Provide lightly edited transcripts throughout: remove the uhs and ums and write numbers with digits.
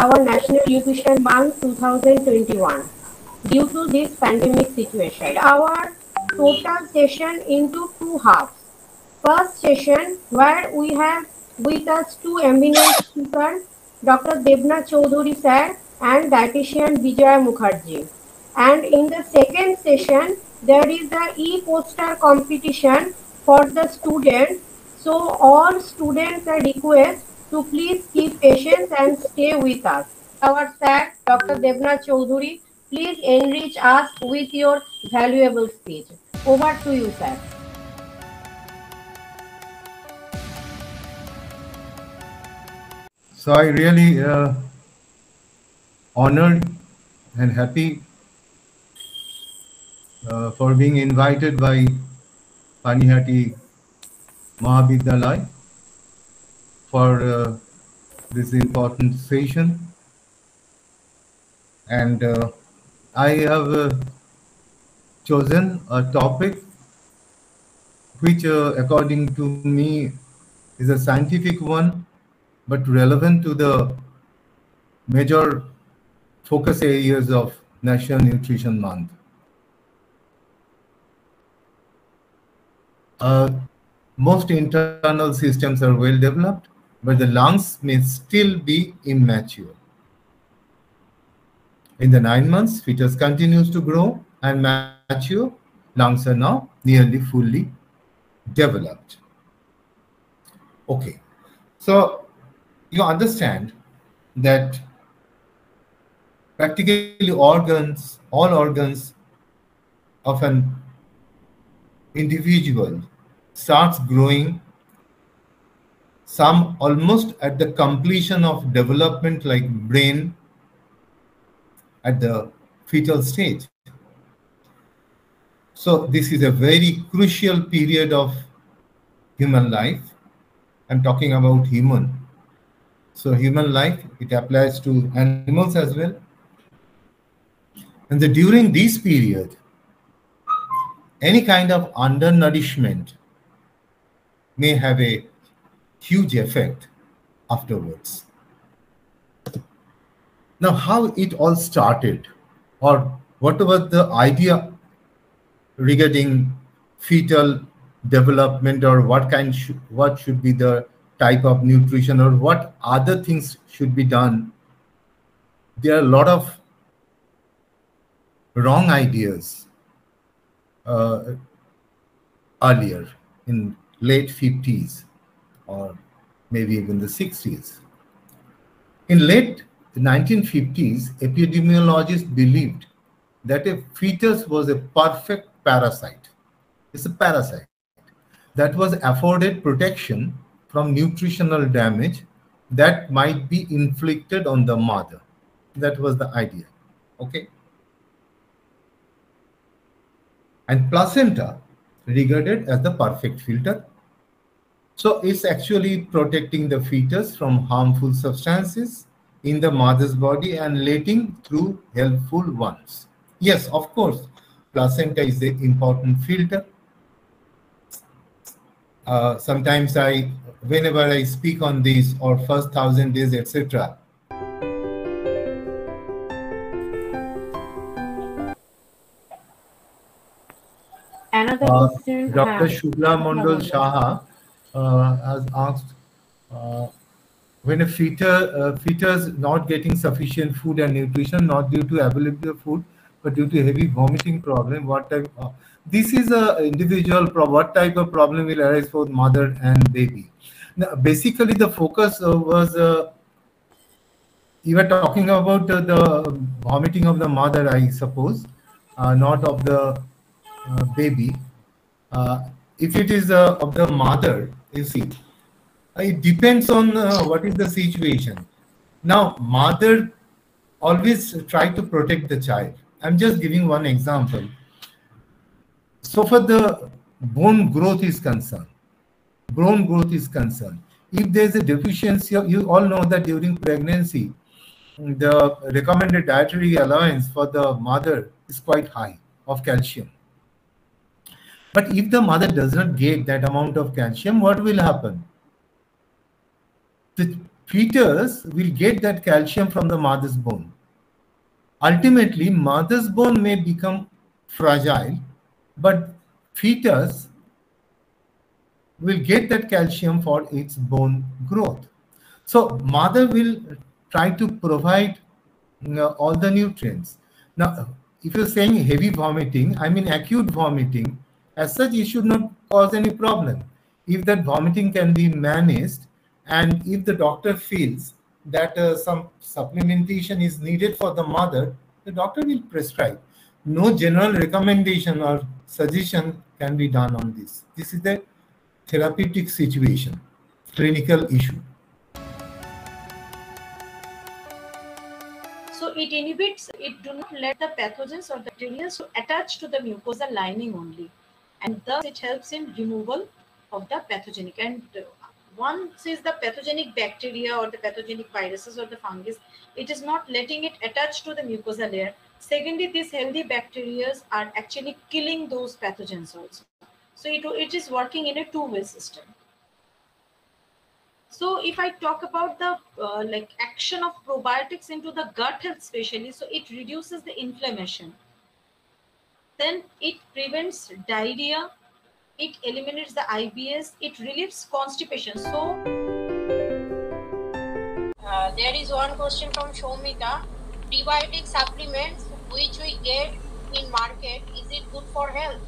our National Nutrition Month 2021 due to this pandemic situation. Our total session into two halves. First session where we have with us two eminent speakers, Dr. Devna Choudhury sir and dietitian Vijaya Mukherjee. And in the second session, there is the e-poster competition for the students. So all students are requested to please keep patience and stay with us. Our sir, Dr. Devna Choudhury, please enrich us with your valuable speech. Over to you, sir. So I really honored and happy for being invited by Panihati Mahavidyalaya for this important session. And I have chosen a topic which, according to me, is a scientific one, but relevant to the major focus areas of National Nutrition Month. Most internal systems are well developed, but the lungs may still be immature. In the 9 months, fetus continues to grow and mature. Lungs are now nearly fully developed. Okay, so you understand that practically all organs of an individual starts growing, some almost at the completion of development, like brain at the fetal stage. So this is a very crucial period of human life. I'm talking about human. So human life, it applies to animals as well. And during this period, any kind of undernourishment may have a huge effect afterwards. Now, how it all started, or what was the idea regarding fetal development, or what should be the type of nutrition, or what other things should be done? There are a lot of wrong ideas earlier in late 50s or maybe even the 60s. In late 1950s, epidemiologists believed that a fetus was a perfect parasite. It's a parasite that was afforded protection from nutritional damage that might be inflicted on the mother. That was the idea. Okay. And placenta regarded as the perfect filter. So it's actually protecting the fetus from harmful substances in the mother's body and letting through helpful ones. Yes, of course, placenta is the important filter. Sometimes whenever I speak on this, or first 1,000 days, etc., Another question. Dr. Shubhla Mondal Shaha has asked, when a fetus not getting sufficient food and nutrition, not due to availability of food, but due to heavy vomiting problem, what type? This is a individual what type of problem will arise for mother and baby? Now, basically, the focus was you were talking about the vomiting of the mother, I suppose, not of the baby. If it is of the mother, you see, it depends on what is the situation. Now, mother always try to protect the child. I'm just giving one example. So far the bone growth is concerned, if there's a deficiency, you all know that during pregnancy, the recommended dietary allowance for the mother is quite high of calcium. But if the mother does not get that amount of calcium, what will happen? The fetus will get that calcium from the mother's bone. Ultimately, mother's bone may become fragile, but fetus will get that calcium for its bone growth. So mother will try to provide all the nutrients. Now, if you're saying heavy vomiting, I mean acute vomiting, as such, it should not cause any problem. If that vomiting can be managed, and if the doctor feels that some supplementation is needed for the mother, the doctor will prescribe. No general recommendation or suggestion can be done on this. This is the therapeutic situation, clinical issue. So it inhibits, it do not let the pathogens or the bacteria to attach to the mucosal lining only, and thus it helps in removal of the pathogenic. And once is the pathogenic bacteria or the pathogenic viruses or the fungus, it is not letting it attach to the mucosal layer. Secondly, these healthy bacteria are actually killing those pathogens also. So it is working in a two-way system. So if I talk about the action of probiotics into the gut health especially, so it reduces the inflammation. Then it prevents diarrhea, it eliminates the IBS, it relieves constipation. So there is one question from Shomita. Prebiotic supplements which we get in market, is it good for health?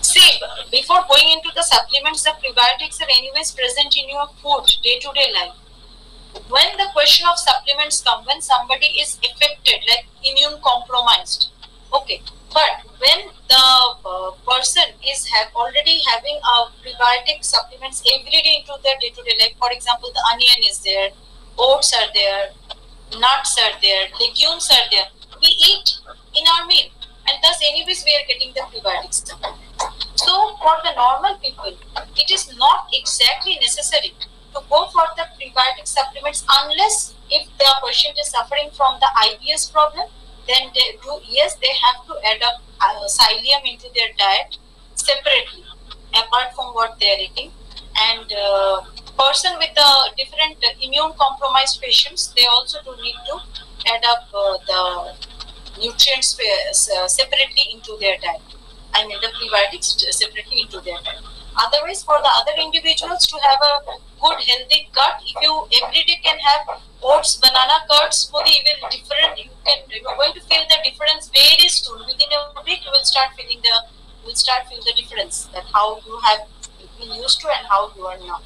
See, before going into the supplements, the prebiotics are anyways present in your food, day-to-day life. When the question of supplements come, when somebody is affected, like immune compromised, okay, but when the person is already having prebiotic supplements every day into their day-to-day life, for example, the onion is there, oats are there, nuts are there, legumes are there, we eat in our meal, and thus anyways we are getting the prebiotics. So for the normal people, it is not exactly necessary to go for the prebiotic supplements unless if the patient is suffering from the IBS problem, then they have to add up psyllium into their diet separately, apart from what they are eating. And person with different immune compromised patients, they also do need to add up the nutrients separately into their diet. I mean the prebiotics separately into their diet. Otherwise, for the other individuals to have a good healthy gut, if you every day can have oats, banana curd smoothie, you will you're going to feel the difference very soon. Within a week, you will start feeling the difference, that how you have been used to and how you are now.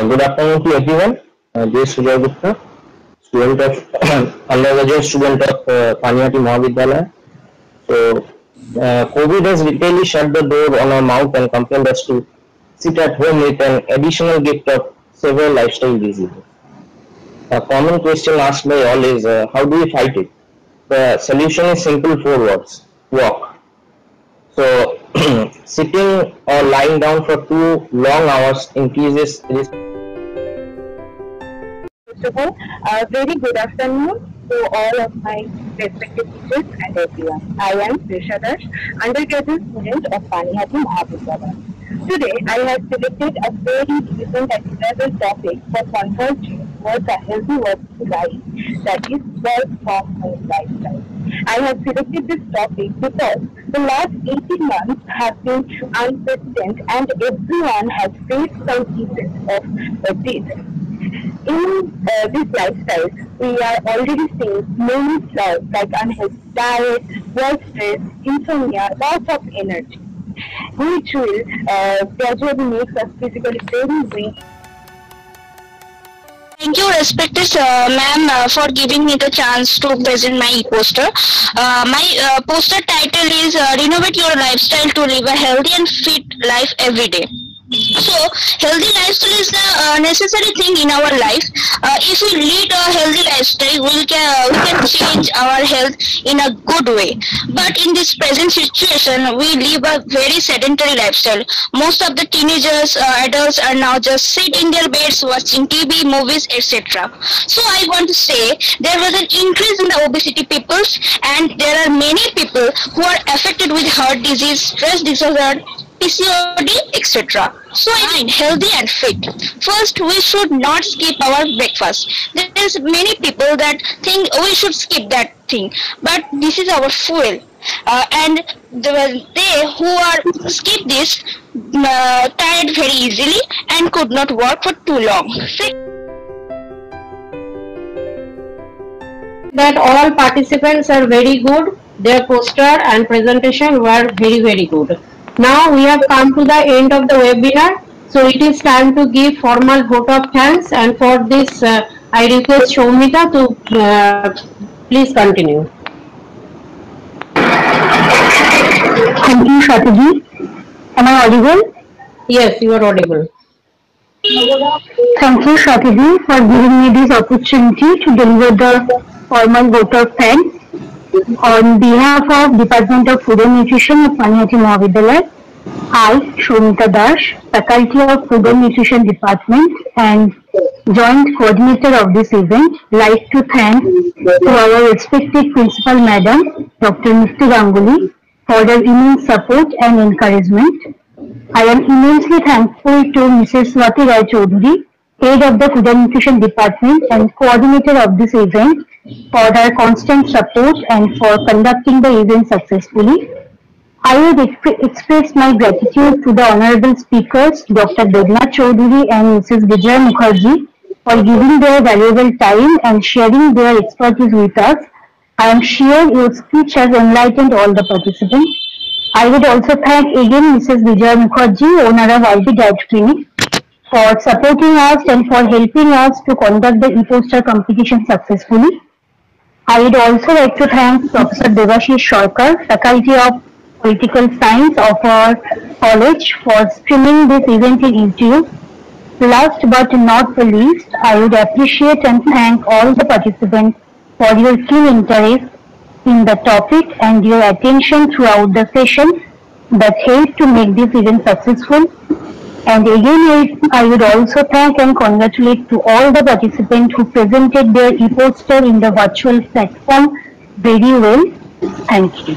Good afternoon to everyone. This is Sujay Gupta, student of undergraduate student of Paniyati Mahavidyalaya. So, COVID has literally shut the door on our mouth and compelled us to sit at home with an additional gift of several lifestyle diseases. A common question asked by all is, how do we fight it? The solution is simple, 4 words: walk. So, sitting or lying down for 2 long hours increases risk. First of all, very good afternoon to all of my respected teachers and everyone. I am Trisha Dash, undergraduate student of Paniyati Mahavidyalaya. Today, I have selected a very recent and relevant topic for converging towards a healthy working life, that is work from home lifestyle. I have selected this topic because the last 18 months have been unprecedented and everyone has faced some effects of this. In this lifestyle, we are already seeing many flaws like unhealthy diet, work stress, insomnia, loss of energy, which will gradually make us physically very weak. Thank you, respected ma'am, for giving me the chance to present my e-poster. My poster title is Renovate Your Lifestyle to Live a Healthy and Fit Life Every Day. So healthy lifestyle is the necessary thing in our life. If we lead a healthy lifestyle, we can change our health in a good way. But in this present situation, we live a very sedentary lifestyle. Most of the teenagers, adults are now just sit in their beds watching TV, movies, etc. So I want to say there was an increase in the obesity peoples, and there are many people who are affected with heart disease, stress disorder, PCOD, etc. So I mean healthy and fit. First, we should not skip our breakfast. There is many people that think we should skip that thing, but this is our fuel. And they who are skip this tired very easily and could not work for too long. That all participants are very good. Their poster and presentation were very good. Now we have come to the end of the webinar. So it is time to give formal vote of thanks, and for this I request Shoumika to please continue. Thank you, Shwetaji. Am I audible? Yes, you are audible. Thank you, Shwetaji, for giving me this opportunity to deliver the formal vote of thanks. On behalf of Department of Food and Nutrition of Paniyati Mahavidyalaya, I, Shoumika Dash, Faculty of Food and Nutrition Department and Joint Coordinator of this event, like to thank to our respected Principal Madam, Dr. Mufti Ganguly, for their immense support and encouragement. I am immensely thankful to Mrs. Swati Rai Chaudhary, Head of the Food and Nutrition Department and Coordinator of this event, for their constant support and for conducting the event successfully. I would express my gratitude to the honorable speakers, Dr. Devnath Chaudhary and Mrs. Vijaya Mukherjee, for giving their valuable time and sharing their expertise with us. I am sure your speech has enlightened all the participants. I would also thank again Mrs. Vijaya Mukherjee, owner of Alpi Diet Clinic, for supporting us and for helping us to conduct the e-poster competition successfully. I would also like to thank Professor Devashish Sarkar, Faculty of Political Science of our college, for streaming this event in YouTube. Last but not the least, I would appreciate and thank all the participants for your keen interest in the topic and your attention throughout the session that helped to make this event successful. And again, I would also thank and congratulate to all the participants who presented their e-poster in the virtual platform very well. Thank you.